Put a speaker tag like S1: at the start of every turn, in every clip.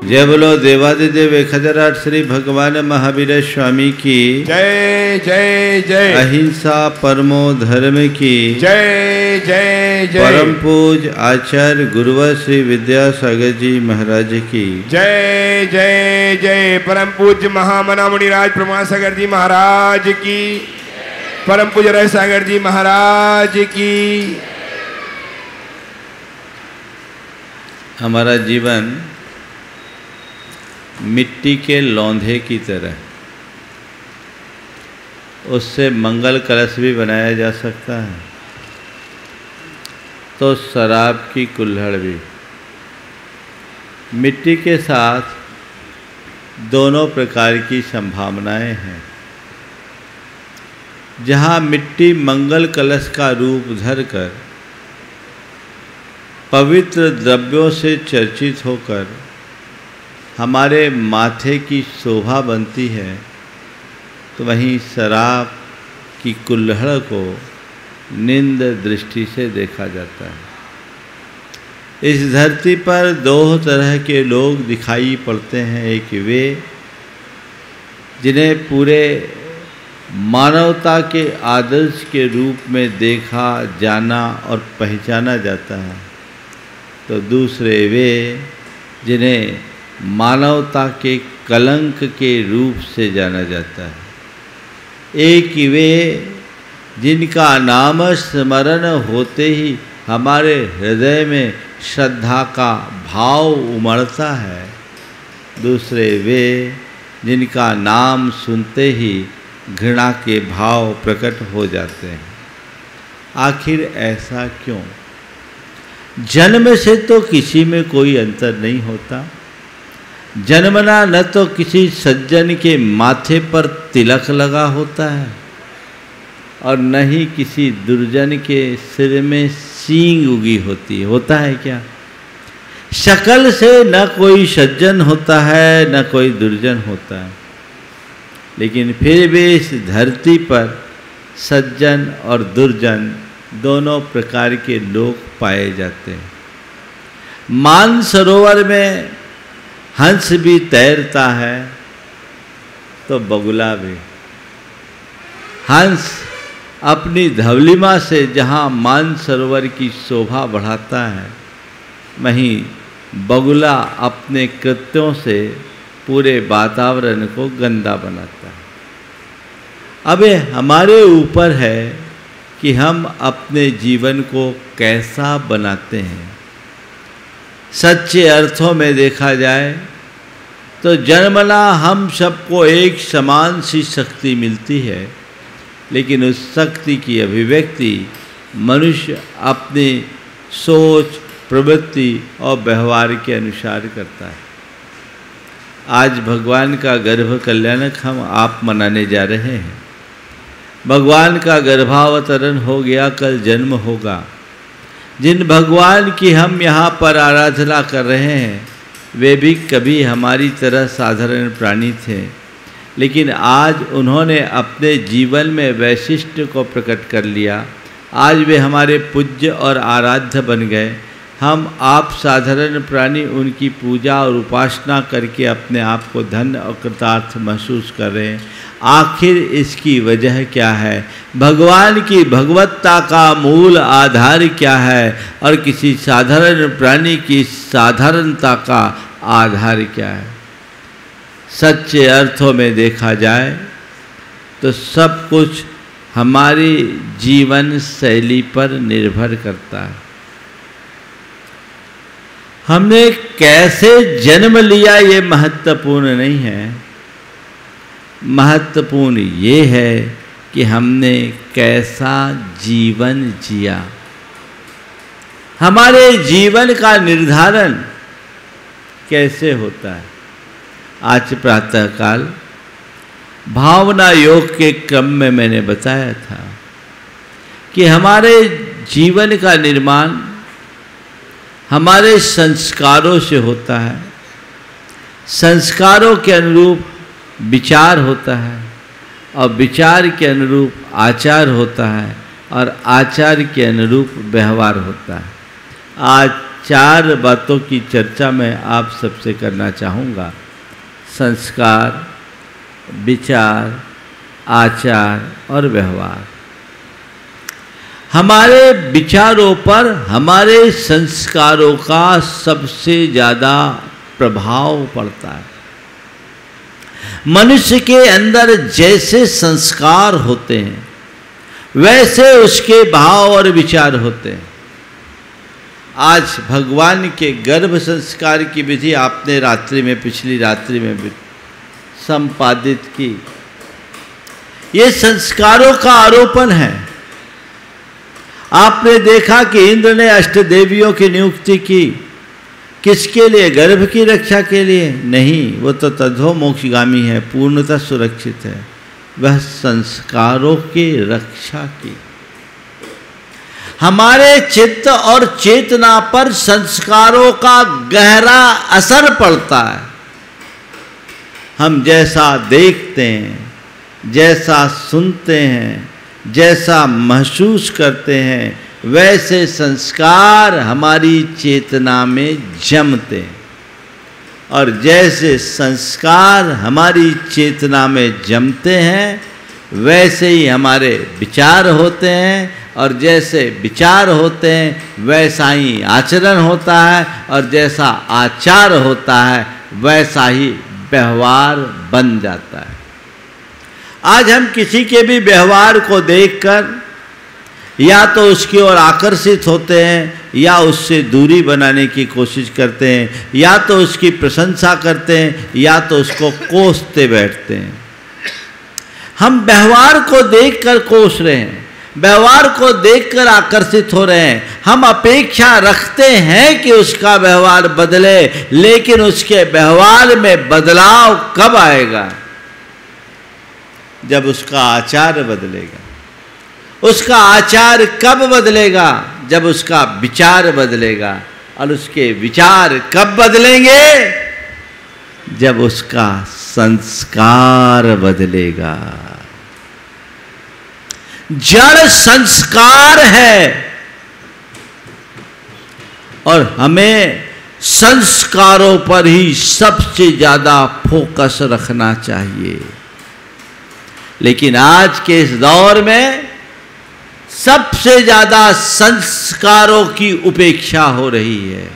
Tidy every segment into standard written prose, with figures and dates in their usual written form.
S1: जय बोलो देवादिदेव 1008 श्री भगवान महावीर स्वामी की
S2: जय जय जय।
S1: अहिंसा परमो धर्म की
S2: जय जय जय।
S1: परम पूज आचार्य गुरुवर श्री विद्यासागर जी महाराज की
S2: जय जय जय। परम पूज्य महामना मुनिराज प्रमाण सागर जी महाराज की, परम पूज्य रह सागर जी महाराज की।
S1: हमारा जीवन मिट्टी के लौंधे की तरह, उससे मंगल कलश भी बनाया जा सकता है, तो शराब की कुल्हड़ भी। मिट्टी के साथ दोनों प्रकार की संभावनाएं हैं। जहाँ मिट्टी मंगल कलश का रूप धरकर पवित्र द्रव्यों से चर्चित होकर हमारे माथे की शोभा बनती है, तो वहीं शराब की कुल्हड़ को निंद दृष्टि से देखा जाता है। इस धरती पर दो तरह के लोग दिखाई पड़ते हैं। एक वे जिन्हें पूरे मानवता के आदर्श के रूप में देखा, जाना और पहचाना जाता है, तो दूसरे वे जिन्हें मानवता के कलंक के रूप से जाना जाता है। एक वे जिनका नाम स्मरण होते ही हमारे हृदय में श्रद्धा का भाव उमड़ता है, दूसरे वे जिनका नाम सुनते ही घृणा के भाव प्रकट हो जाते हैं। आखिर ऐसा क्यों? जन्म से तो किसी में कोई अंतर नहीं होता। जन्मना न तो किसी सज्जन के माथे पर तिलक लगा होता है और न ही किसी दुर्जन के सिर में सींग उगी होती है। होता है क्या? शक्ल से न कोई सज्जन होता है, न कोई दुर्जन होता है, लेकिन फिर भी इस धरती पर सज्जन और दुर्जन दोनों प्रकार के लोग पाए जाते हैं। मानसरोवर में हंस भी तैरता है तो बगुला भी। हंस अपनी धवलिमा से जहाँ मानसरोवर की शोभा बढ़ाता है, वहीं बगुला अपने कृत्यों से पूरे वातावरण को गंदा बनाता है। अब ये हमारे ऊपर है कि हम अपने जीवन को कैसा बनाते हैं। सच्चे अर्थों में देखा जाए तो जन्मना हम सबको एक समान सी शक्ति मिलती है, लेकिन उस शक्ति की अभिव्यक्ति मनुष्य अपनी सोच, प्रवृत्ति और व्यवहार के अनुसार करता है। आज भगवान का गर्भ कल्याणक हम आप मनाने जा रहे हैं। भगवान का गर्भावतरण हो गया, कल जन्म होगा। जिन भगवान की हम यहाँ पर आराधना कर रहे हैं, वे भी कभी हमारी तरह साधारण प्राणी थे, लेकिन आज उन्होंने अपने जीवन में वैशिष्ट्य को प्रकट कर लिया। आज वे हमारे पूज्य और आराध्य बन गए। हम आप साधारण प्राणी उनकी पूजा और उपासना करके अपने आप को धन्य और कृतार्थ महसूस कर रहे हैं। आखिर इसकी वजह क्या है? भगवान की भगवत्ता का मूल आधार क्या है और किसी साधारण प्राणी की साधारणता का आधार क्या है? सच्चे अर्थों में देखा जाए तो सब कुछ हमारी जीवन शैली पर निर्भर करता है। हमने कैसे जन्म लिया ये महत्वपूर्ण नहीं है। महत्वपूर्ण ये है कि हमने कैसा जीवन जिया। हमारे जीवन का निर्धारण कैसे होता है? आज प्रातःकाल भावना योग के क्रम में मैंने बताया था कि हमारे जीवन का निर्माण हमारे संस्कारों से होता है। संस्कारों के अनुरूप विचार होता है और विचार के अनुरूप आचार होता है और आचार के अनुरूप व्यवहार होता है। आज 4 बातों की चर्चा मैं आप सबसे करना चाहूँगा। संस्कार, विचार, आचार और व्यवहार। हमारे विचारों पर हमारे संस्कारों का सबसे ज़्यादा प्रभाव पड़ता है। मनुष्य के अंदर जैसे संस्कार होते हैं वैसे उसके भाव और विचार होते हैं। आज भगवान के गर्भ संस्कार की विधि आपने पिछली रात्रि में संपादित की। ये संस्कारों का आरोपण है। आपने देखा कि इंद्र ने अष्टदेवियों की नियुक्ति की, किसके लिए? गर्भ की रक्षा के लिए नहीं, वो तो तद्धोमोक्षगामी है, पूर्णतः सुरक्षित है। वह संस्कारों की रक्षा की। हमारे चित्त और चेतना पर संस्कारों का गहरा असर पड़ता है। हम जैसा देखते हैं, जैसा सुनते हैं, जैसा महसूस करते हैं, वैसे संस्कार हमारी चेतना में जमते हैं। और जैसे संस्कार हमारी चेतना में जमते हैं वैसे ही हमारे विचार होते हैं, और जैसे विचार होते हैं वैसा ही आचरण होता है, और जैसा आचार होता है वैसा ही व्यवहार बन जाता है। आज हम किसी के भी व्यवहार को देखकर या तो उसकी ओर आकर्षित होते हैं, या उससे दूरी बनाने की कोशिश करते हैं, या तो उसकी प्रशंसा करते हैं, या तो उसको कोसते बैठते हैं। हम व्यवहार को देखकर कोस रहे हैं, व्यवहार को देखकर आकर्षित हो रहे हैं। हम अपेक्षा रखते हैं कि उसका व्यवहार बदले, लेकिन उसके व्यवहार में बदलाव कब आएगा? जब उसका आचार बदलेगा। उसका आचार कब बदलेगा? जब उसका विचार बदलेगा। और उसके विचार कब बदलेंगे? जब उसका संस्कार बदलेगा। जड़ संस्कार है, और हमें संस्कारों पर ही सबसे ज्यादा फोकस रखना चाहिए। लेकिन आज के इस दौर में सबसे ज्यादा संस्कारों की उपेक्षा हो रही है,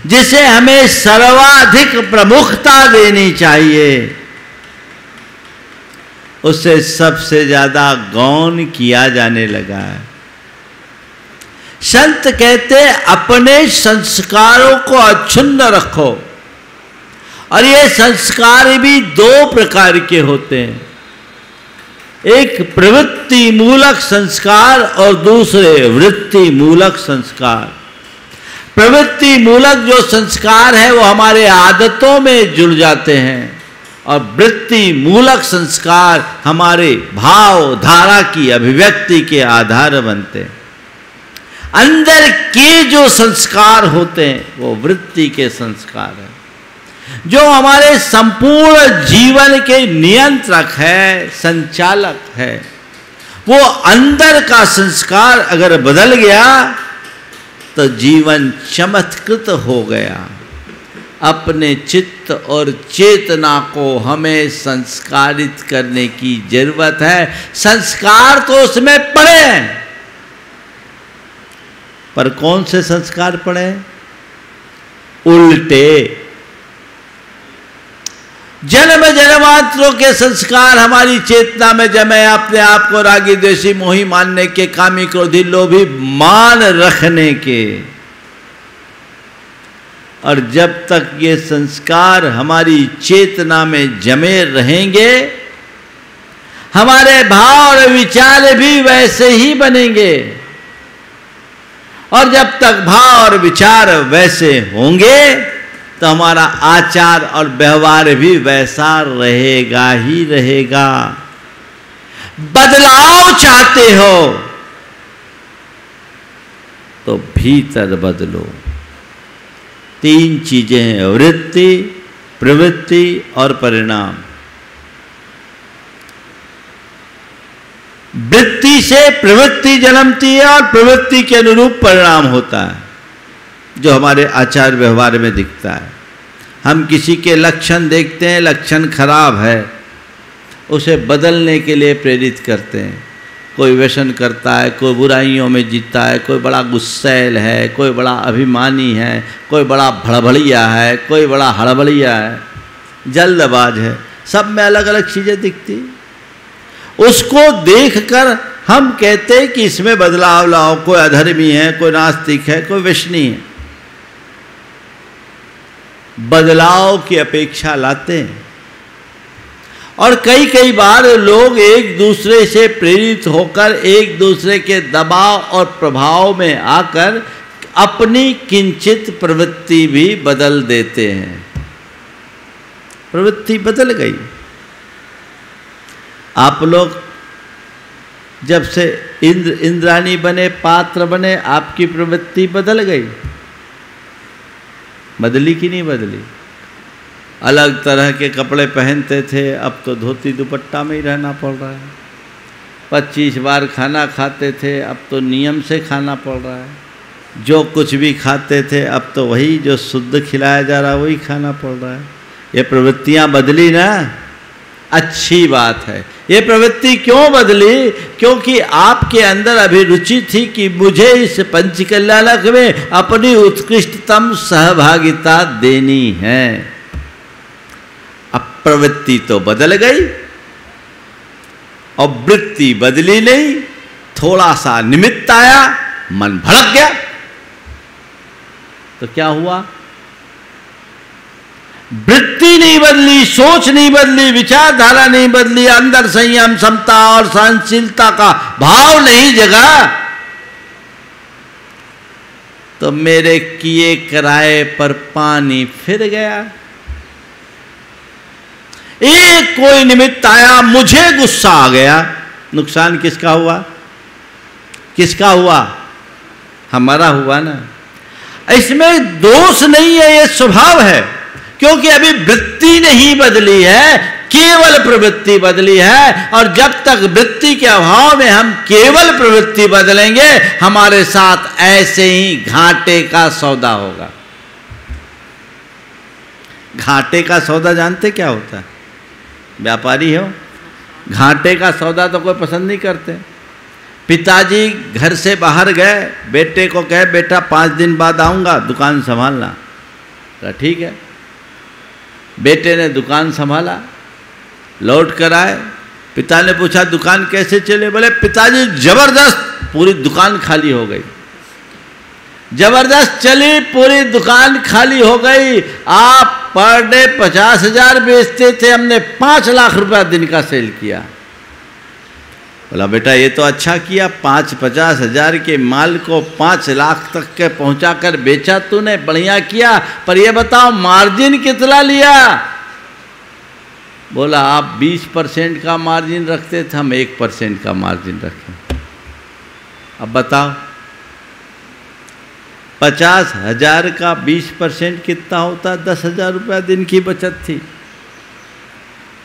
S1: जिसे हमें सर्वाधिक प्रमुखता देनी चाहिए, उससे सबसे ज्यादा गौण किया जाने लगा है। संत कहते अपने संस्कारों को अक्षुण्ण रखो। और ये संस्कार भी 2 प्रकार के होते हैं, एक प्रवृत्ति मूलक संस्कार और दूसरे वृत्ति मूलक संस्कार। प्रवृत्ति मूलक जो संस्कार है वो हमारे आदतों में जुड़ जाते हैं, और वृत्ति मूलक संस्कार हमारे भाव धारा की अभिव्यक्ति के आधार बनते हैं। अंदर के जो संस्कार होते हैं वो वृत्ति के संस्कार हैं, जो हमारे संपूर्ण जीवन के नियंत्रक है, संचालक है। वो अंदर का संस्कार अगर बदल गया तो जीवन चमत्कृत हो गया। अपने चित्त और चेतना को हमें संस्कारित करने की जरूरत है। संस्कार तो उसमें पड़े हैं, पर कौन से संस्कार पड़े? उल्टे। जन्म जन्मांतरों के संस्कार हमारी चेतना में जमे, अपने आप को रागी द्वेषी मोही मानने के, कामी क्रोधी लोभी मान रखने के। और जब तक ये संस्कार हमारी चेतना में जमे रहेंगे, हमारे भाव और विचार भी वैसे ही बनेंगे। और जब तक भाव और विचार वैसे होंगे तो हमारा आचार और व्यवहार भी वैसा रहेगा ही रहेगा। बदलाव चाहते हो तो भीतर बदलो। 3 चीजें हैं, वृत्ति, प्रवृत्ति और परिणाम। वृत्ति से प्रवृत्ति जन्मती है और प्रवृत्ति के अनुरूप परिणाम होता है। जो हमारे आचार व्यवहार में दिखता है। हम किसी के लक्षण देखते हैं, लक्षण खराब है, उसे बदलने के लिए प्रेरित करते हैं। कोई व्यसन करता है, कोई बुराइयों में जीता है, कोई बड़ा गुस्सैल है, कोई बड़ा अभिमानी है, कोई बड़ा भड़बड़िया है, कोई बड़ा हड़बड़िया है, जल्दबाज है, सब में अलग अलग चीज़ें दिखती। उसको देखकर हम कहते हैं कि इसमें बदलाव लाओ, कोई अधर्मी है, कोई नास्तिक है, कोई वैष्णवी है। बदलाव की अपेक्षा लाते हैं और कई कई बार लोग एक दूसरे से प्रेरित होकर एक दूसरे के दबाव और प्रभाव में आकर अपनी किंचित प्रवृत्ति भी बदल देते हैं। प्रवृत्ति बदल गई। आप लोग जब से इंद्राणी बने, पात्र बने, आपकी प्रवृत्ति बदल गई। बदली कि नहीं बदली? अलग तरह के कपड़े पहनते थे, अब तो धोती दुपट्टा में ही रहना पड़ रहा है। 25 बार खाना खाते थे, अब तो नियम से खाना पड़ रहा है। जो कुछ भी खाते थे, अब तो वही जो शुद्ध खिलाया जा रहा है वही खाना पड़ रहा है। ये प्रवृत्तियां बदली ना, अच्छी बात है। ये प्रवृत्ति क्यों बदली? क्योंकि आपके अंदर अभिरुचि थी कि मुझे इस पंचकल्याणक में अपनी उत्कृष्टतम सहभागिता देनी है। अब प्रवृत्ति तो बदल गई और वृत्ति बदली नहीं। थोड़ा सा निमित्त आया, मन भड़क गया, तो क्या हुआ? वृत्ति नहीं बदली, सोच नहीं बदली, विचारधारा नहीं बदली, अंदर संयम, समता और सहनशीलता का भाव नहीं जगा, तो मेरे किए कराए पर पानी फिर गया। एक कोई निमित्त आया, मुझे गुस्सा आ गया, नुकसान किसका हुआ? किसका हुआ? हमारा हुआ ना। इसमें दोष नहीं है, ये स्वभाव है, क्योंकि अभी वृत्ति नहीं बदली है, केवल प्रवृत्ति बदली है। और जब तक वृत्ति के अभाव में हम केवल प्रवृत्ति बदलेंगे, हमारे साथ ऐसे ही घाटे का सौदा होगा। घाटे का सौदा जानते क्या होता है? व्यापारी हो, घाटे का सौदा तो कोई पसंद नहीं करते। पिताजी घर से बाहर गए, बेटे को कहे बेटा 5 दिन बाद आऊँगा, दुकान संभालना। तो ठीक है, बेटे ने दुकान संभाला, लौट कर आए, पिता ने पूछा दुकान कैसे चले? बोले पिताजी जबरदस्त, पूरी दुकान खाली हो गई। जबरदस्त चली, पूरी दुकान खाली हो गई। आप पर डे 50,000 बेचते थे, हमने 5 लाख रुपया दिन का सेल किया। बोला बेटा ये तो अच्छा किया, 50,000 के माल को 5 लाख तक के पहुंचा कर बेचा तूने, बढ़िया किया। पर ये बताओ मार्जिन कितना लिया? बोला आप 20% का मार्जिन रखते थे, हम 1% का मार्जिन रखें। अब बताओ 50,000 का 20% कितना होता? 10,000 रुपया दिन की बचत थी।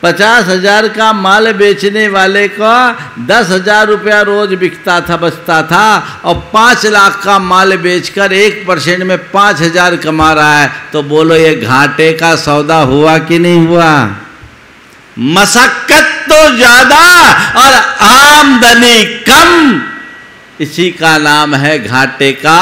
S1: 50,000 का माल बेचने वाले का 10,000 रुपया रोज बिकता था, बचता था, और 5 लाख का माल बेचकर 1% में 5,000 कमा रहा है। तो बोलो ये घाटे का सौदा हुआ कि नहीं हुआ? मशक्कत तो ज्यादा और आमदनी कम, इसी का नाम है घाटे का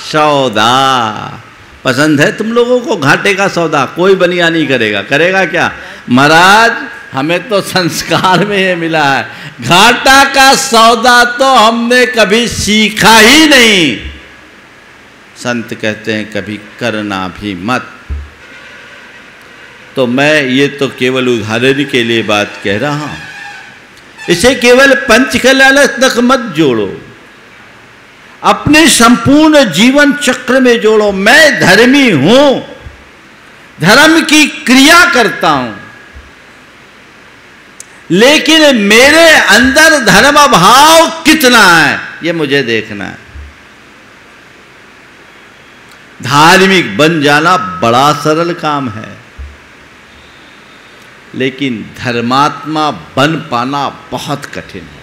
S1: सौदा। पसंद है तुम लोगों को घाटे का सौदा? कोई बनिया नहीं करेगा। करेगा क्या? महाराज हमें तो संस्कार में ये मिला है, घाटा का सौदा तो हमने कभी सीखा ही नहीं। संत कहते हैं कभी करना भी मत। तो मैं ये तो केवल उदाहरण के लिए बात कह रहा हूं, इसे केवल पंचकल्याण तक मत जोड़ो, अपने संपूर्ण जीवन चक्र में जोड़ो। मैं धर्मी हूं, धर्म की क्रिया करता हूं, लेकिन मेरे अंदर धर्म भाव कितना है ये मुझे देखना है। धार्मिक बन जाना बड़ा सरल काम है, लेकिन धर्मात्मा बन पाना बहुत कठिन है।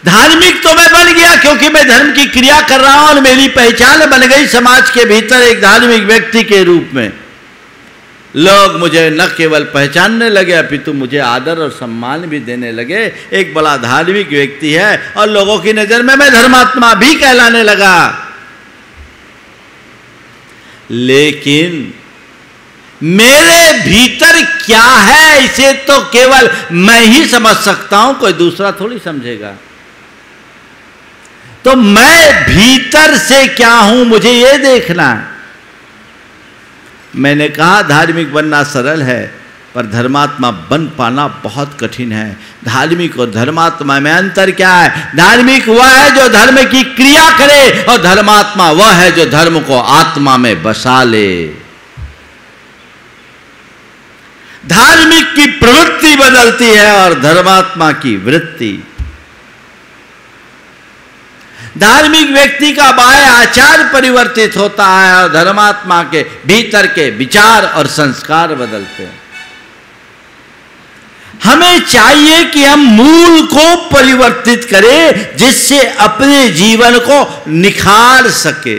S1: धार्मिक तो मैं बन गया, गया क्योंकि मैं धर्म की क्रिया कर रहा हूं और मेरी पहचान बन गई समाज के भीतर एक धार्मिक व्यक्ति के रूप में। लोग मुझे न केवल पहचानने लगे अपितु मुझे आदर और सम्मान भी देने लगे। एक बड़ा धार्मिक व्यक्ति है और लोगों की नजर में मैं धर्मात्मा भी कहलाने लगा। लेकिन मेरे भीतर क्या है इसे तो केवल मैं ही समझ सकता हूं, कोई दूसरा थोड़ी समझेगा। तो मैं भीतर से क्या हूं मुझे यह देखना है। मैंने कहा धार्मिक बनना सरल है पर धर्मात्मा बन पाना बहुत कठिन है। धार्मिक और धर्मात्मा में अंतर क्या है? धार्मिक वह है जो धर्म की क्रिया करे और धर्मात्मा वह है जो धर्म को आत्मा में बसा ले। धार्मिक की प्रवृत्ति बदलती है और धर्मात्मा की वृत्ति। धार्मिक व्यक्ति का बाह्य आचार परिवर्तित होता है और धर्मात्मा के भीतर के विचार और संस्कार बदलते हैं। हमें चाहिए कि हम मूल को परिवर्तित करें जिससे अपने जीवन को निखार सके।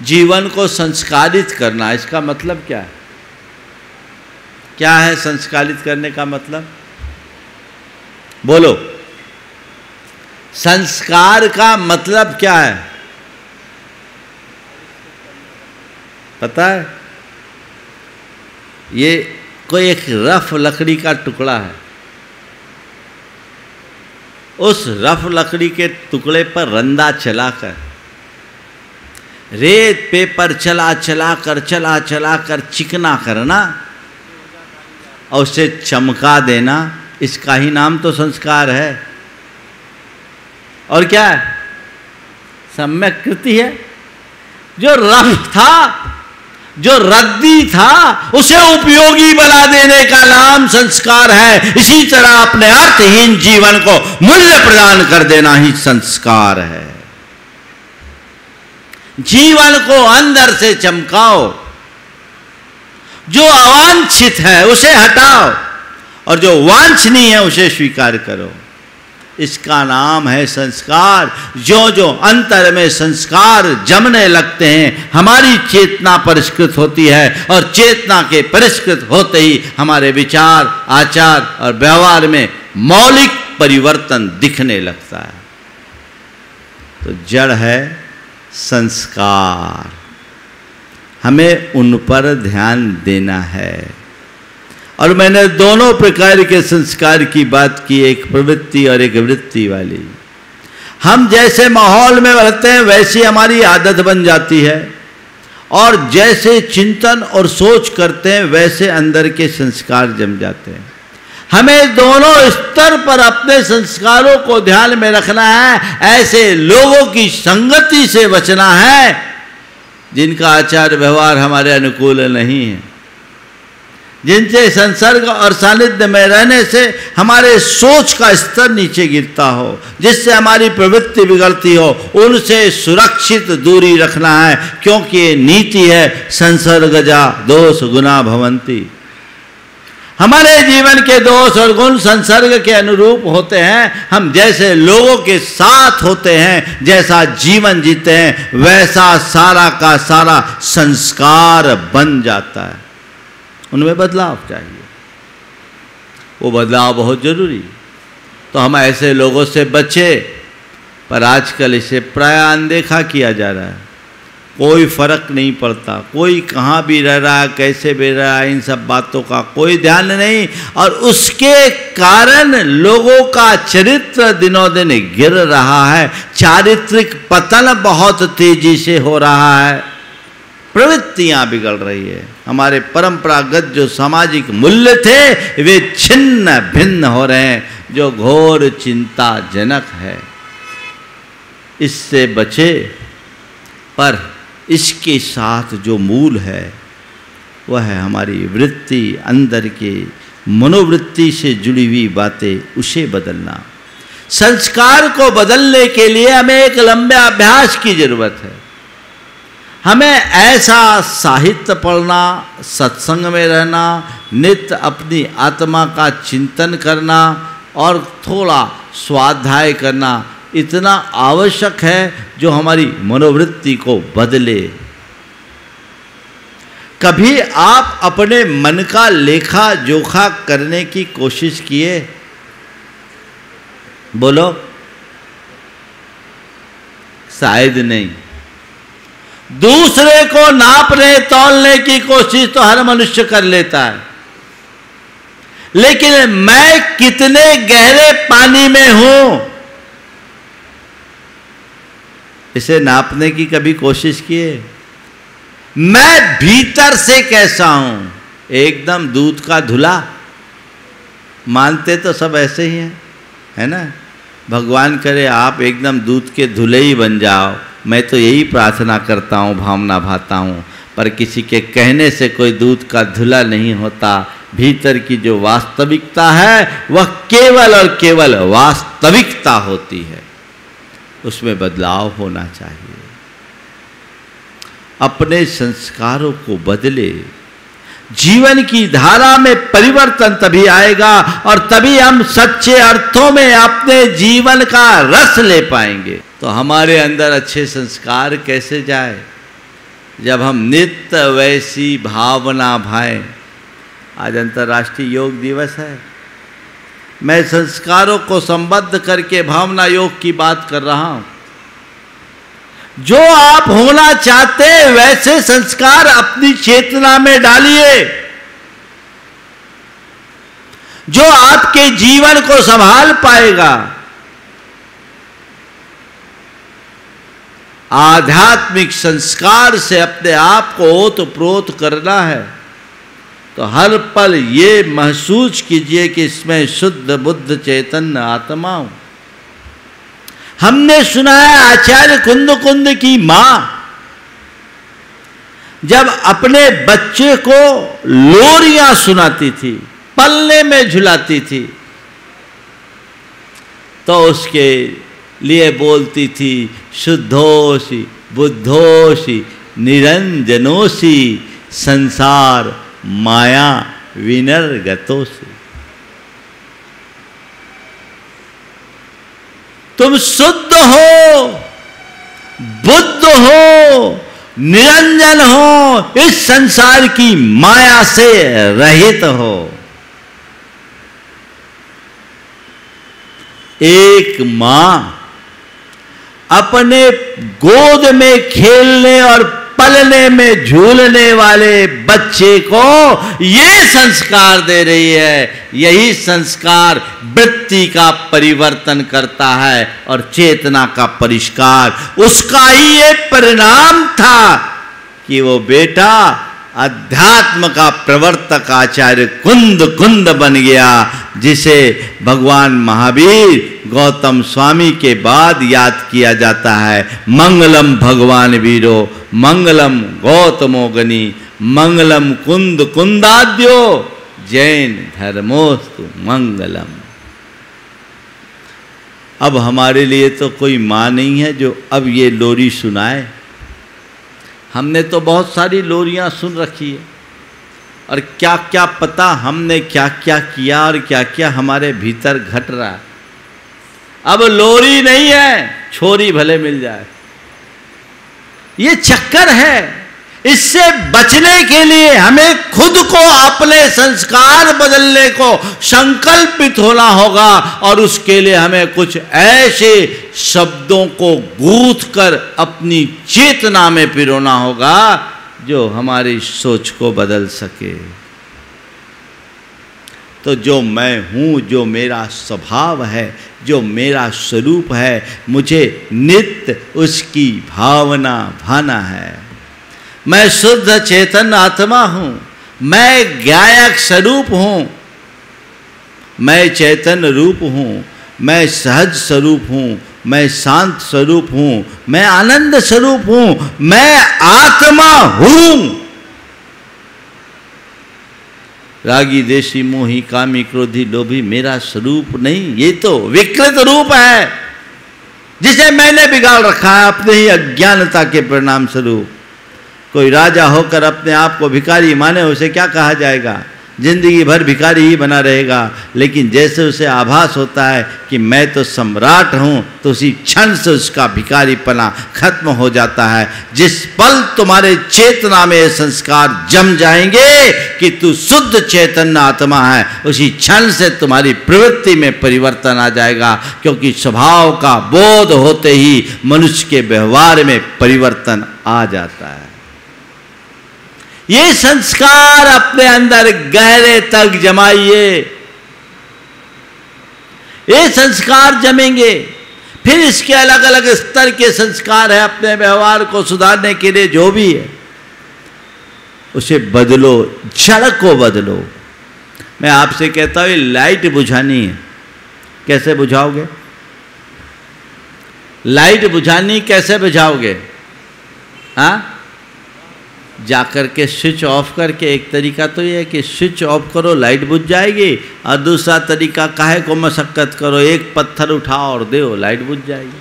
S1: जीवन को संस्कारित करना, इसका मतलब क्या है? क्या है संस्कारित करने का मतलब? बोलो। संस्कार का मतलब क्या है पता है? ये कोई एक रफ लकड़ी का टुकड़ा है। उस रफ लकड़ी के टुकड़े पर रंदा चलाकर, रेत पेपर चला चला कर चिकना करना और उसे चमका देना, इसका ही नाम तो संस्कार है। और क्या है? सम्यक कृति है। जो रफ था, जो रद्दी था, उसे उपयोगी बना देने का नाम संस्कार है। इसी तरह अपने अर्थहीन जीवन को मूल्य प्रदान कर देना ही संस्कार है। जीवन को अंदर से चमकाओ, जो अवांछित है उसे हटाओ और जो वांछनीय है उसे स्वीकार करो। इसका नाम है संस्कार। जो जो अंतर में संस्कार जमने लगते हैं हमारी चेतना परिष्कृत होती है और चेतना के परिष्कृत होते ही हमारे विचार, आचार और व्यवहार में मौलिक परिवर्तन दिखने लगता है। तो जड़ है संस्कार, हमें उन पर ध्यान देना है। और मैंने दोनों प्रकार के संस्कार की बात की, एक प्रवृत्ति और एक वृत्ति वाली। हम जैसे माहौल में रहते हैं वैसी हमारी आदत बन जाती है और जैसे चिंतन और सोच करते हैं वैसे अंदर के संस्कार जम जाते हैं। हमें दोनों स्तर पर अपने संस्कारों को ध्यान में रखना है। ऐसे लोगों की संगति से बचना है जिनका आचार व्यवहार हमारे अनुकूल नहीं है, जिनसे संसर्ग और सानिध्य में रहने से हमारे सोच का स्तर नीचे गिरता हो, जिससे हमारी प्रवृत्ति बिगड़ती हो, उनसे सुरक्षित दूरी रखना है। क्योंकि ये नीति है संसर्गजा दोष गुना भवंती। हमारे जीवन के दोष और गुण संसर्ग के अनुरूप होते हैं। हम जैसे लोगों के साथ होते हैं, जैसा जीवन जीते हैं, वैसा सारा का सारा संस्कार बन जाता है। उनमें बदलाव चाहिए, वो बदलाव बहुत जरूरी। तो हम ऐसे लोगों से बचे, पर आजकल इसे प्राय अनदेखा किया जा रहा है। कोई फर्क नहीं पड़ता, कोई कहाँ भी रह रहा है, कैसे भी रह रहा है, इन सब बातों का कोई ध्यान नहीं। और उसके कारण लोगों का चरित्र दिनों दिन गिर रहा है। चारित्रिक पतन बहुत तेजी से हो रहा है, प्रवृत्तियां बिगड़ रही है। हमारे परंपरागत जो सामाजिक मूल्य थे वे छिन्न भिन्न हो रहे हैं, जो घोर चिंताजनक है। इससे बचे, पर इसके साथ जो मूल है वह है हमारी वृत्ति, अंदर के मनोवृत्ति से जुड़ी हुई बातें, उसे बदलना। संस्कार को बदलने के लिए हमें एक लंबे अभ्यास की जरूरत है। हमें ऐसा साहित्य पढ़ना, सत्संग में रहना, नित्य अपनी आत्मा का चिंतन करना और थोड़ा स्वाध्याय करना इतना आवश्यक है जो हमारी मनोवृत्ति को बदले। कभी आप अपने मन का लेखा जोखा करने की कोशिश किए? बोलो। शायद नहीं। दूसरे को नापने तौलने की कोशिश तो हर मनुष्य कर लेता है, लेकिन मैं कितने गहरे पानी में हूं, इसे नापने की कभी कोशिश किए? मैं भीतर से कैसा हूं? एकदम दूध का धुला। मानते तो सब ऐसे ही हैं, है ना? भगवान करे आप एकदम दूध के धुले ही बन जाओ। मैं तो यही प्रार्थना करता हूँ, भावना भाता हूँ, पर किसी के कहने से कोई दूध का धुला नहीं होता। भीतर की जो वास्तविकता है वह केवल और केवल वास्तविकता होती है, उसमें बदलाव होना चाहिए। अपने संस्कारों को बदले। जीवन की धारा में परिवर्तन तभी आएगा और तभी हम सच्चे अर्थों में अपने जीवन का रस ले पाएंगे। तो हमारे अंदर अच्छे संस्कार कैसे जाए? जब हम नित्य वैसी भावना भाएं। आज अंतर्राष्ट्रीय योग दिवस है। मैं संस्कारों को संबद्ध करके भावना योग की बात कर रहा हूं। जो आप होना चाहते हैं वैसे संस्कार अपनी चेतना में डालिए, जो आपके जीवन को संभाल पाएगा। आध्यात्मिक संस्कार से अपने आप को ओतप्रोत करना है तो हर पल ये महसूस कीजिए कि इसमें शुद्ध बुद्ध चैतन्य आत्मा हूं। हमने सुना है आचार्य कुंद कुंद की मां जब अपने बच्चे को लोरियां सुनाती थी, पल्ले में झुलाती थी, तो उसके लिए बोलती थी शुद्धोषि बुद्धोषि निरंजनोषि संसार माया विनर्गतोषि। तुम शुद्ध हो, बुद्ध हो, निरंजन हो, इस संसार की माया से रहित हो। एक मां अपने गोद में खेलने और पलने में झूलने वाले बच्चे को ये संस्कार दे रही है। यही संस्कार वृत्ति का परिवर्तन करता है और चेतना का परिष्कार। उसका ही ये परिणाम था कि वो बेटा अध्यात्म का प्रवर्तक आचार्य कुंद कुंद बन गया, जिसे भगवान महावीर गौतम स्वामी के बाद याद किया जाता है। मंगलम भगवान वीरो, मंगलम गौतमोगनी, मंगलम कुंद कुंदाद्यो, जैन धर्मोस्तु मंगलम। अब हमारे लिए तो कोई माँ नहीं है जो अब ये लोरी सुनाए। हमने तो बहुत सारी लोरियां सुन रखी है और क्या क्या पता हमने क्या क्या किया और क्या क्या हमारे भीतर घट रहा है। अब लोरी नहीं है, छोरी भले मिल जाए। ये चक्कर है। इससे बचने के लिए हमें खुद को अपने संस्कार बदलने को संकल्पित होना होगा और उसके लिए हमें कुछ ऐसे शब्दों को गूंथ कर अपनी चेतना में पिरोना होगा जो हमारी सोच को बदल सके। तो जो मैं हूं, जो मेरा स्वभाव है, जो मेरा स्वरूप है, मुझे नित्य उसकी भावना भाना है। मैं शुद्ध चेतन आत्मा हूं, मैं गायक स्वरूप हूं, मैं चैतन रूप हूं, मैं सहज स्वरूप हूं, मैं शांत स्वरूप हूं, मैं आनंद स्वरूप हूं, मैं आत्मा हूं। रागी देशी मोही कामी क्रोधी लोभी मेरा स्वरूप नहीं, ये तो विकृत रूप है जिसे मैंने बिगाड़ रखा है अपने ही अज्ञानता के परिणाम स्वरूप। कोई राजा होकर अपने आप को भिखारी माने, उसे क्या कहा जाएगा? जिंदगी भर भिखारी ही बना रहेगा। लेकिन जैसे उसे आभास होता है कि मैं तो सम्राट हूँ, तो उसी क्षण से उसका भिखारीपना खत्म हो जाता है। जिस पल तुम्हारे चेतना में ये संस्कार जम जाएंगे कि तू शुद्ध चैतन्य आत्मा है, उसी क्षण से तुम्हारी प्रवृत्ति में परिवर्तन आ जाएगा। क्योंकि स्वभाव का बोध होते ही मनुष्य के व्यवहार में परिवर्तन आ जाता है। ये संस्कार अपने अंदर गहरे तक जमाइए। ये संस्कार जमेंगे, फिर इसके अलग अलग स्तर के संस्कार है। अपने व्यवहार को सुधारने के लिए जो भी है उसे बदलो, जड़ को बदलो। मैं आपसे कहता हूं लाइट बुझानी है, कैसे बुझाओगे? लाइट बुझानी कैसे बुझाओगे? हाँ, जाकर के स्विच ऑफ करके। एक तरीका तो ये है कि स्विच ऑफ करो, लाइट बुझ जाएगी। और दूसरा तरीका, काहे को मशक्कत करो, एक पत्थर उठाओ और दो, लाइट बुझ जाएगी।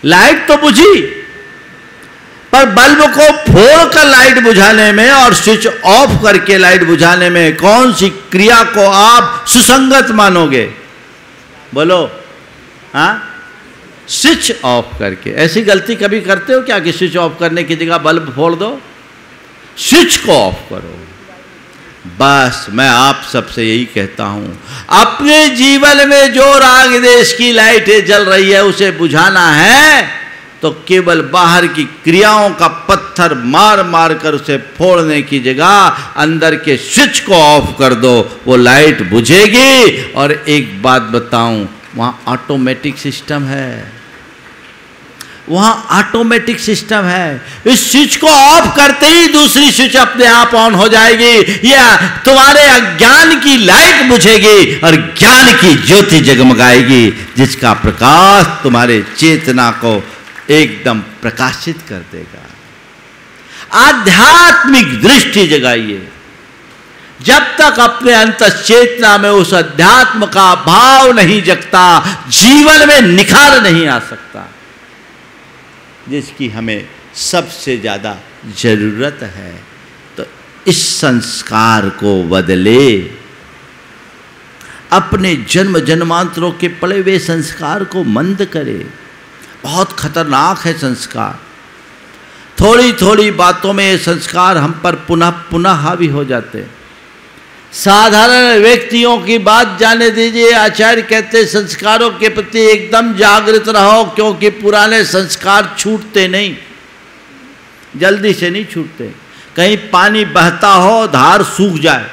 S1: लाइट तो बुझी, पर बल्ब को फोड़कर लाइट बुझाने में और स्विच ऑफ करके लाइट बुझाने में कौन सी क्रिया को आप सुसंगत मानोगे? बोलो। हाँ, स्विच ऑफ करके। ऐसी गलती कभी करते हो क्या कि स्विच ऑफ करने की जगह बल्ब फोड़ दो? स्विच को ऑफ करो। बस मैं आप सबसे यही कहता हूं, अपने जीवन में जो राग देश की लाइटें जल रही है उसे बुझाना है तो केवल बाहर की क्रियाओं का पत्थर मार मार कर उसे फोड़ने की जगह अंदर के स्विच को ऑफ कर दो, वो लाइट बुझेगी। और एक बात बताऊं, वहां ऑटोमेटिक सिस्टम है, वहां ऑटोमेटिक सिस्टम है। इस स्विच को ऑफ करते ही दूसरी स्विच अपने आप ऑन हो जाएगी। या तुम्हारे अज्ञान की लाइट बुझेगी और ज्ञान की ज्योति जगमगाएगी, जिसका प्रकाश तुम्हारे चेतना को एकदम प्रकाशित कर देगा। आध्यात्मिक दृष्टि जगाइए। जब तक अपने अंतश्चेतना में उस अध्यात्म का भाव नहीं जगता, जीवन में निखार नहीं आ सकता, जिसकी हमें सबसे ज्यादा जरूरत है। तो इस संस्कार को बदले, अपने जन्म जन्मांतरों के पड़े हुए संस्कार को मंद करे। बहुत खतरनाक है संस्कार। थोड़ी थोड़ी बातों में ये संस्कार हम पर पुनः पुनः हावी हो जाते। साधारण व्यक्तियों की बात जाने दीजिए। आचार्य कहते संस्कारों के प्रति एकदम जागृत रहो, क्योंकि पुराने संस्कार छूटते नहीं, जल्दी से नहीं छूटते। कहीं पानी बहता हो, धार सूख जाए,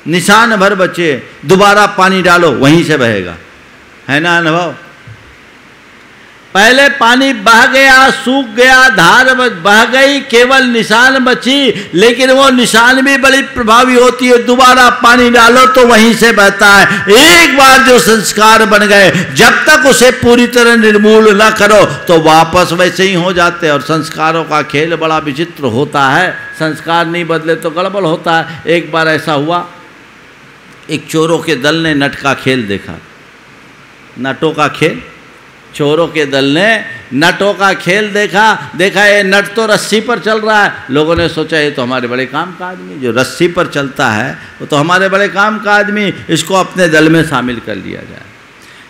S1: निशान भर बचे, दोबारा पानी डालो, वहीं से बहेगा। है ना अनुभव? पहले पानी बह गया, सूख गया, धार बह गई, केवल निशान बची, लेकिन वो निशान भी बड़ी प्रभावी होती है। दोबारा पानी डालो तो वहीं से बहता है। एक बार जो संस्कार बन गए, जब तक उसे पूरी तरह निर्मूल न करो तो वापस वैसे ही हो जाते। और संस्कारों का खेल बड़ा विचित्र होता है। संस्कार नहीं बदले तो गड़बड़ होता है। एक बार ऐसा हुआ, एक चोरों के दल ने नट का खेल देखा। नटों का खेल, चोरों के दल ने नटों का खेल देखा ये नट तो रस्सी पर चल रहा है। लोगों ने सोचा ये तो हमारे बड़े काम का आदमी, जो रस्सी पर चलता है वो तो हमारे बड़े काम का आदमी, इसको अपने दल में शामिल कर लिया जाए।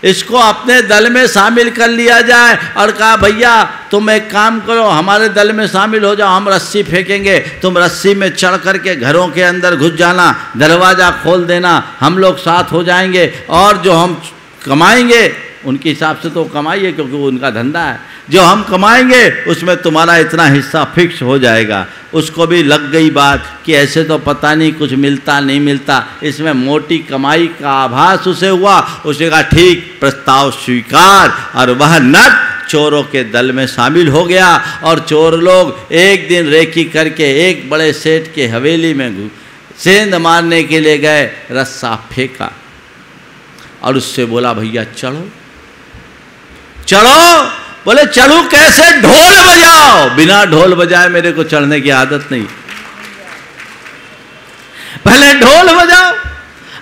S1: इसको अपने दल में शामिल कर लिया जाए और कहा भैया तुम एक काम करो, हमारे दल में शामिल हो जाओ, हम रस्सी फेंकेंगे, तुम रस्सी में चढ़ करके घरों के अंदर घुस जाना, दरवाज़ा खोल देना, हम लोग साथ हो जाएंगे और जो हम कमाएंगे उनके हिसाब से तो कमाइए, क्योंकि वो उनका धंधा है, जो हम कमाएंगे उसमें तुम्हारा इतना हिस्सा फिक्स हो जाएगा। उसको भी लग गई बात कि ऐसे तो पता नहीं कुछ मिलता नहीं मिलता, इसमें मोटी कमाई का आभास उसे हुआ। उसने कहा ठीक, प्रस्ताव स्वीकार। और वह नट चोरों के दल में शामिल हो गया। और चोर लोग एक दिन रेकी करके एक बड़े सेठ के हवेली में सेंध मारने के लिए गए। रस्सा फेंका और उससे बोला भैया चढ़ो चढ़ो। बोले चढ़ू कैसे? ढोल बजाओ। बिना ढोल बजाए मेरे को चढ़ने की आदत नहीं, पहले ढोल बजाओ।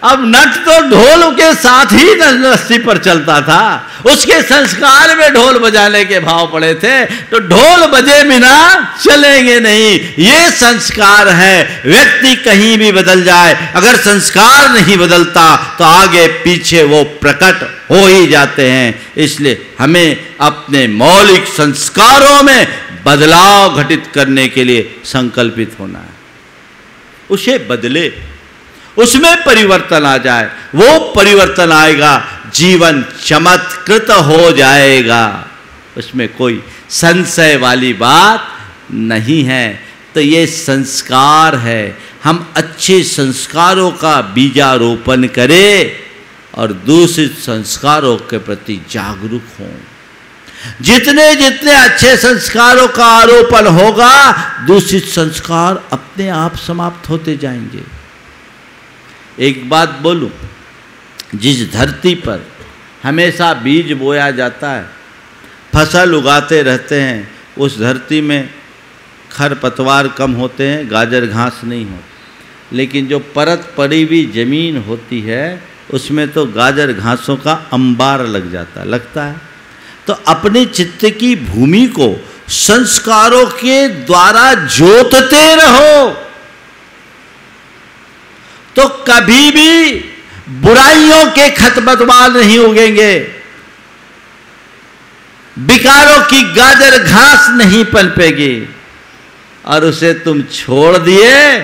S1: अब नट तो ढोल के साथ ही रस्सी पर चलता था, उसके संस्कार में ढोल बजाने के भाव पड़े थे, तो ढोल बजे बिना चलेंगे नहीं। ये संस्कार है। व्यक्ति कहीं भी बदल जाए, अगर संस्कार नहीं बदलता तो आगे पीछे वो प्रकट हो ही जाते हैं। इसलिए हमें अपने मौलिक संस्कारों में बदलाव घटित करने के लिए संकल्पित होना है। उसे बदले, उसमें परिवर्तन आ जाए, वो परिवर्तन आएगा, जीवन चमत्कृत हो जाएगा, उसमें कोई संशय वाली बात नहीं है। तो ये संस्कार है। हम अच्छे संस्कारों का बीजारोपण करें और दूषित संस्कारों के प्रति जागरूक हों। जितने जितने अच्छे संस्कारों का आरोपण होगा, दूषित संस्कार अपने आप समाप्त होते जाएंगे। एक बात बोलूं, जिस धरती पर हमेशा बीज बोया जाता है, फसल उगाते रहते हैं, उस धरती में खरपतवार कम होते हैं, गाजर घास नहीं होती। लेकिन जो परत पड़ी हुई जमीन होती है, उसमें तो गाजर घासों का अंबार लगता है। तो अपने चित्त की भूमि को संस्कारों के द्वारा जोतते रहो, तो कभी भी बुराइयों के खरपतवार नहीं उगेंगे, विकारों की गाजर घास नहीं पनपेगी। और उसे तुम छोड़ दिए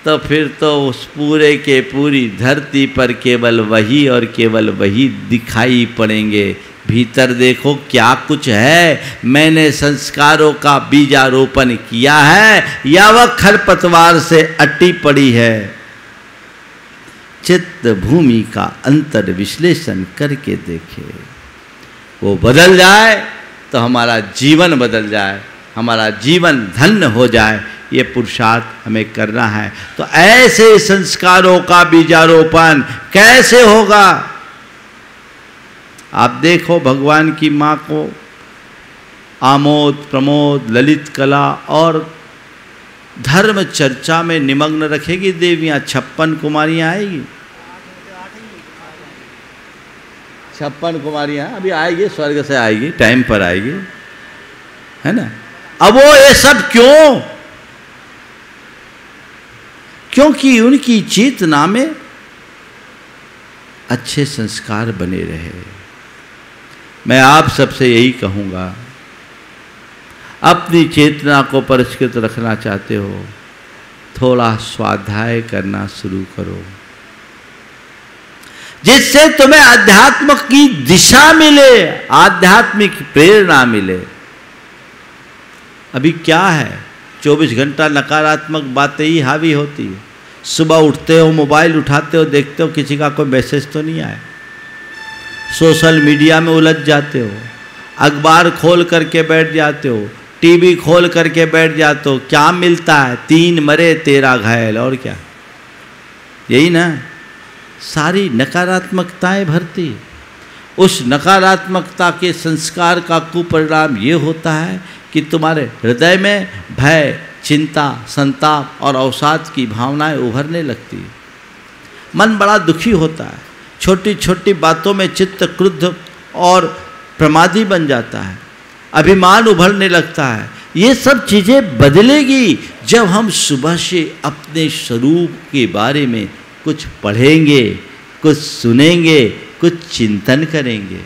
S1: तो फिर तो उस पूरे के पूरी धरती पर केवल वही और केवल वही दिखाई पड़ेंगे। भीतर देखो क्या कुछ है। मैंने संस्कारों का बीजारोपण किया है या वह खरपतवार से अटी पड़ी है। चित्त भूमि का अंतर विश्लेषण करके देखे, वो बदल जाए तो हमारा जीवन बदल जाए, हमारा जीवन धन्य हो जाए। ये पुरुषार्थ हमें करना है। तो ऐसे संस्कारों का बीजारोपण कैसे होगा? आप देखो, भगवान की माँ को आमोद प्रमोद ललित कला और धर्म चर्चा में निमग्न रखेगी देवियाँ। 56 कुमारियाँ आएगी, 56 कुमारियाँ अभी आएगी, स्वर्ग से आएगी, टाइम पर आएगी, है ना। अब वो ये सब क्यों? क्योंकि उनकी चेतना में अच्छे संस्कार बने रहे। मैं आप सबसे यही कहूँगा, अपनी चेतना को परिष्कृत रखना चाहते हो, थोड़ा स्वाध्याय करना शुरू करो, जिससे तुम्हें अध्यात्म की दिशा मिले, आध्यात्मिक प्रेरणा मिले। अभी क्या है, 24 घंटा नकारात्मक बातें ही हावी होती है। सुबह उठते हो, मोबाइल उठाते हो, देखते हो किसी का कोई मैसेज तो नहीं आया, सोशल मीडिया में उलझ जाते हो, अखबार खोल करके बैठ जाते हो, टीवी खोल करके बैठ जाते हो। क्या मिलता है? 3 मरे 13 घायल, और क्या? यही ना, सारी नकारात्मकताएं भरती। उस नकारात्मकता के संस्कार का कुपरिणाम ये होता है कि तुम्हारे हृदय में भय, चिंता, संताप और अवसाद की भावनाएं उभरने लगती है। मन बड़ा दुखी होता है, छोटी छोटी बातों में चित्त क्रुद्ध और प्रमादी बन जाता है, अभिमान उभरने लगता है। ये सब चीज़ें बदलेगी जब हम सुबह से अपने स्वरूप के बारे में कुछ पढ़ेंगे, कुछ सुनेंगे, कुछ चिंतन करेंगे।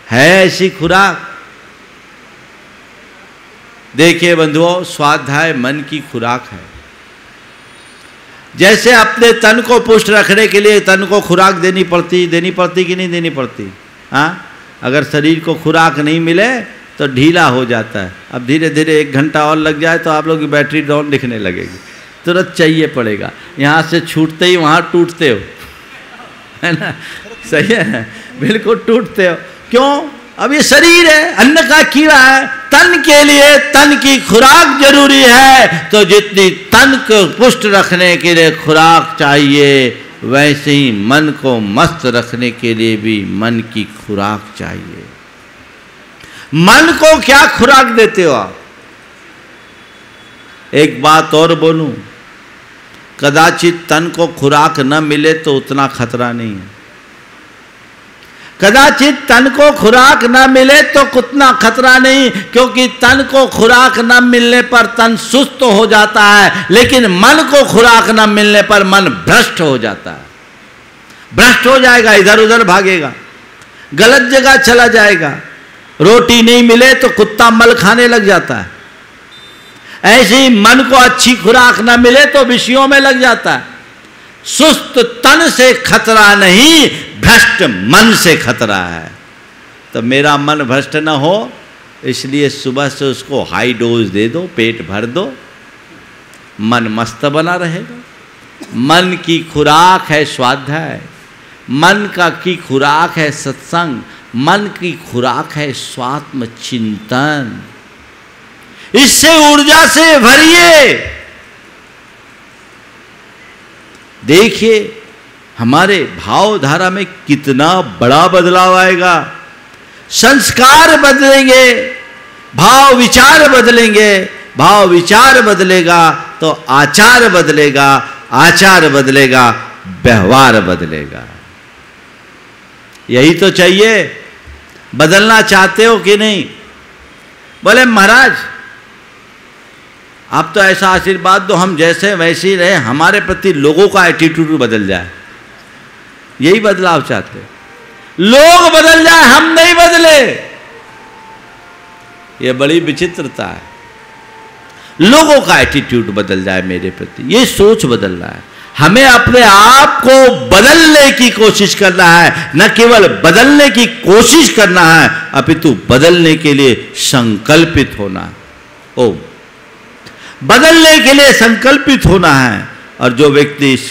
S1: है ऐसी खुराक? देखिए बंधुओं, स्वाध्याय मन की खुराक है। जैसे अपने तन को पुष्ट रखने के लिए तन को खुराक देनी पड़ती कि नहीं देनी पड़ती? हाँ, अगर शरीर को खुराक नहीं मिले तो ढीला हो जाता है। अब धीरे धीरे 1 घंटा और लग जाए तो आप लोग की बैटरी डाउन दिखने लगेगी, तुरंत चाहिए पड़ेगा। यहाँ से छूटते ही वहाँ टूटते हो, है ना? सही है, बिल्कुल टूटते हो। क्यों? अब ये शरीर है, अन्न का कीड़ा है, तन के लिए तन की खुराक जरूरी है। तो जितनी तन को पुष्ट रखने के लिए खुराक चाहिए, वैसे ही मन को मस्त रखने के लिए भी मन की खुराक चाहिए। मन को क्या खुराक देते हो आप? एक बात और बोलूं, कदाचित तन को खुराक न मिले तो उतना खतरा नहीं है। कदाचित तन को खुराक न मिले तो उतना खतरा नहीं, क्योंकि तन को खुराक न मिलने पर तन सुस्त हो जाता है, लेकिन मन को खुराक न मिलने पर मन भ्रष्ट हो जाता है। भ्रष्ट हो जाएगा, इधर उधर भागेगा, गलत जगह चला जाएगा। रोटी नहीं मिले तो कुत्ता मल खाने लग जाता है। ऐसे ही मन को अच्छी खुराक न मिले तो विषयों में लग जाता है। सुस्त तन से खतरा नहीं, भ्रष्ट मन से खतरा है। तो मेरा मन भ्रष्ट न हो, इसलिए सुबह से उसको हाई डोज दे दो, पेट भर दो, मन मस्त बना रहेगा। मन की खुराक है स्वाध्याय, मन की खुराक है सत्संग, मन की खुराक है स्वात्म चिंतन। इससे ऊर्जा से भरिए। देखिए हमारे भावधारा में कितना बड़ा बदलाव आएगा। संस्कार बदलेंगे, भाव विचार बदलेंगे, भाव विचार बदलेगा तो आचार बदलेगा, आचार बदलेगा व्यवहार बदलेगा। यही तो चाहिए। बदलना चाहते हो कि नहीं? बोले महाराज आप तो ऐसा आशीर्वाद दो हम जैसे वैसे ही रहे, हमारे प्रति लोगों का एटीट्यूड बदल जाए। यही बदलाव चाहते। लोग बदल जाए, हम नहीं बदले। ये बड़ी विचित्रता है। लोगों का एटीट्यूड बदल जाए मेरे प्रति, ये सोच बदलना है। हमें अपने आप को बदलने की कोशिश करना है, न केवल बदलने की कोशिश करना है, अपितु बदलने के लिए संकल्पित होना है। ओ बदलने के लिए संकल्पित होना है। और जो व्यक्ति इस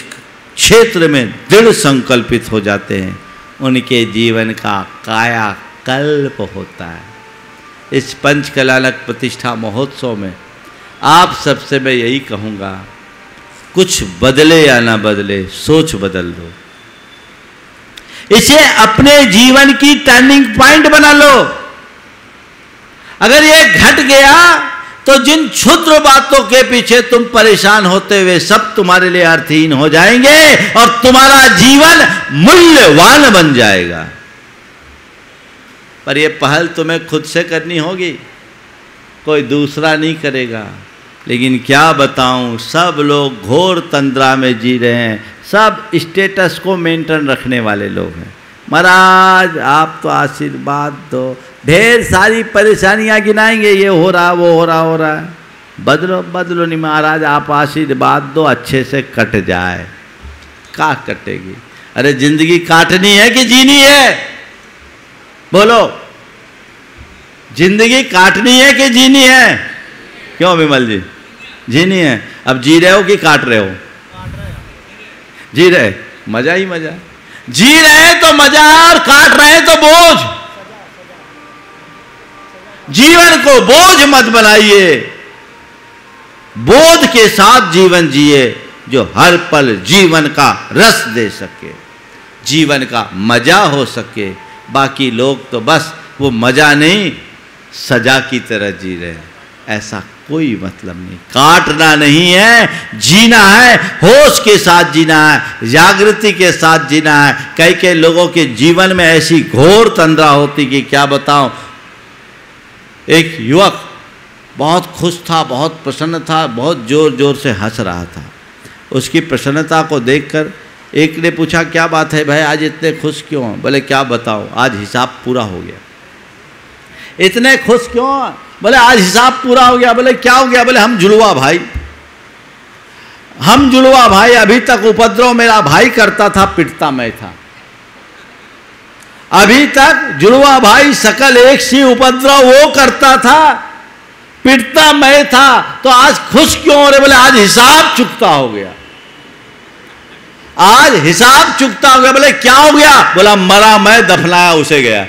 S1: क्षेत्र में दृढ़ संकल्पित हो जाते हैं, उनके जीवन का कायाकल्प होता है। इस पंचकलालक प्रतिष्ठा महोत्सव में आप सबसे मैं यही कहूँगा, कुछ बदले या ना बदले, सोच बदल दो। इसे अपने जीवन की टर्निंग पॉइंट बना लो। अगर ये घट गया तो जिन क्षुद्र बातों के पीछे तुम परेशान होते हुए सब तुम्हारे लिए अर्थहीन हो जाएंगे और तुम्हारा जीवन मूल्यवान बन जाएगा। पर यह पहल तुम्हें खुद से करनी होगी, कोई दूसरा नहीं करेगा। लेकिन क्या बताऊं, सब लोग घोर तंद्रा में जी रहे हैं, सब स्टेटस को मेंटेन रखने वाले लोग हैं। महाराज आप तो आशीर्वाद दो, ढेर सारी परेशानियां गिनाएंगे, ये हो रहा वो हो रहा हो रहा है। बदलो बदलो नहीं महाराज, आप आशीर्वाद दो अच्छे से कट जाए। क्या कटेगी? अरे जिंदगी काटनी है कि जीनी है? बोलो, जिंदगी काटनी है कि जीनी है? क्यों विमल जी? जीनी है। अब जी रहे हो कि काट रहे हो? जी रहे, मजा ही मजा। जी रहे तो मजा और काट रहे तो बोझ। जीवन को बोझ मत बनाइए, बोध के साथ जीवन जिए, जो हर पल जीवन का रस दे सके, जीवन का मजा हो सके। बाकी लोग तो बस वो मजा नहीं, सजा की तरह जी रहे हैं। ऐसा कोई मतलब नहीं। काटना नहीं है, जीना है, होश के साथ जीना है, जागृति के साथ जीना है। कई कई लोगों के जीवन में ऐसी घोर तंद्रा होती कि क्या बताऊं। एक युवक बहुत खुश था, बहुत प्रसन्न था, बहुत जोर जोर से हंस रहा था। उसकी प्रसन्नता को देखकर एक ने पूछा, क्या बात है भाई, आज इतने खुश क्यों? बोले क्या बताओ, आज हिसाब पूरा हो गया। इतने खुश क्यों? बोले आज हिसाब पूरा हो गया। बोले क्या हो गया? बोले हम जुड़वा भाई, हम जुड़वा भाई, अभी तक उपद्रव मेरा भाई करता था, पिटता मैं था। अभी तक जुड़वा भाई सकल एक सी उपद्रव वो करता था, पिटता मैं था, तो आज खुश क्यों हो रहे? बोले आज हिसाब चुकता हो गया, आज हिसाब चुकता हो गया। बोले क्या हो गया? बोला मरा मैं, दफनाया उसे गया।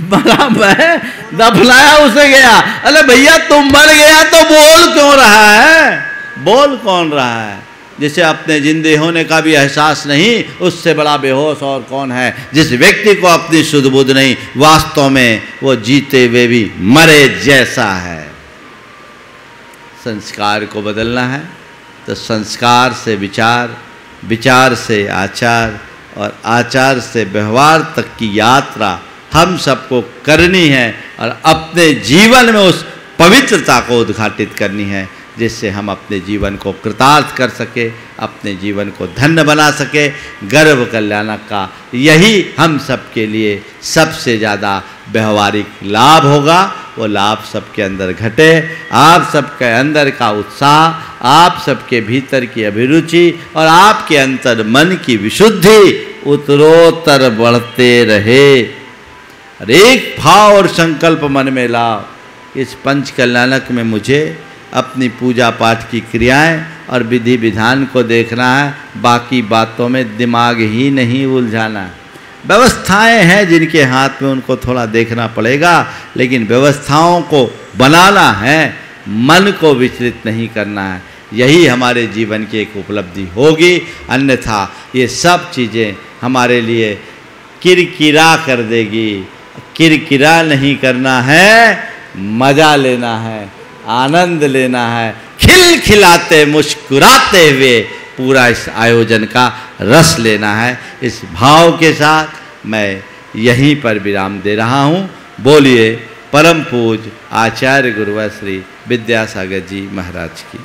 S1: मरा मैं, दफनाया उसे गया। अरे भैया तुम मर गया तो बोल क्यों रहा है? बोल कौन रहा है? जिसे अपने जिंदे होने का भी एहसास नहीं, उससे बड़ा बेहोश और कौन है? जिस व्यक्ति को अपनी सुध बुध नहीं, वास्तव में वो जीते हुए भी मरे जैसा है। संस्कार को बदलना है तो संस्कार से विचार, विचार से आचार और आचार से व्यवहार तक की यात्रा हम सबको करनी है और अपने जीवन में उस पवित्रता को उद्घाटित करनी है जिससे हम अपने जीवन को कृतार्थ कर सके, अपने जीवन को धन्य बना सके। गर्भ कल्याणक का यही हम सबके लिए सबसे ज़्यादा व्यवहारिक लाभ होगा। वो लाभ सबके अंदर घटे, आप सबके अंदर का उत्साह, आप सबके भीतर की अभिरुचि और आपके अंतर मन की विशुद्धि उत्तरोत्तर बढ़ते रहे। और एक भाव और संकल्प मन में लाओ, इस पंच कल्याणक में मुझे अपनी पूजा पाठ की क्रियाएं और विधि विधान को देखना है, बाकी बातों में दिमाग ही नहीं उलझाना है। व्यवस्थाएं हैं जिनके हाथ में, उनको थोड़ा देखना पड़ेगा, लेकिन व्यवस्थाओं को बनाना है, मन को विचलित नहीं करना है। यही हमारे जीवन की एक उपलब्धि होगी। अन्यथा ये सब चीज़ें हमारे लिए किरकिरा कर देगी। किरकिरा नहीं करना है, मज़ा लेना है, आनंद लेना है, खिलखिलाते मुस्कुराते हुए पूरा इस आयोजन का रस लेना है। इस भाव के साथ मैं यहीं पर विराम दे रहा हूँ। बोलिए परम पूज्य आचार्य गुरुवर श्री विद्यासागर जी महाराज की।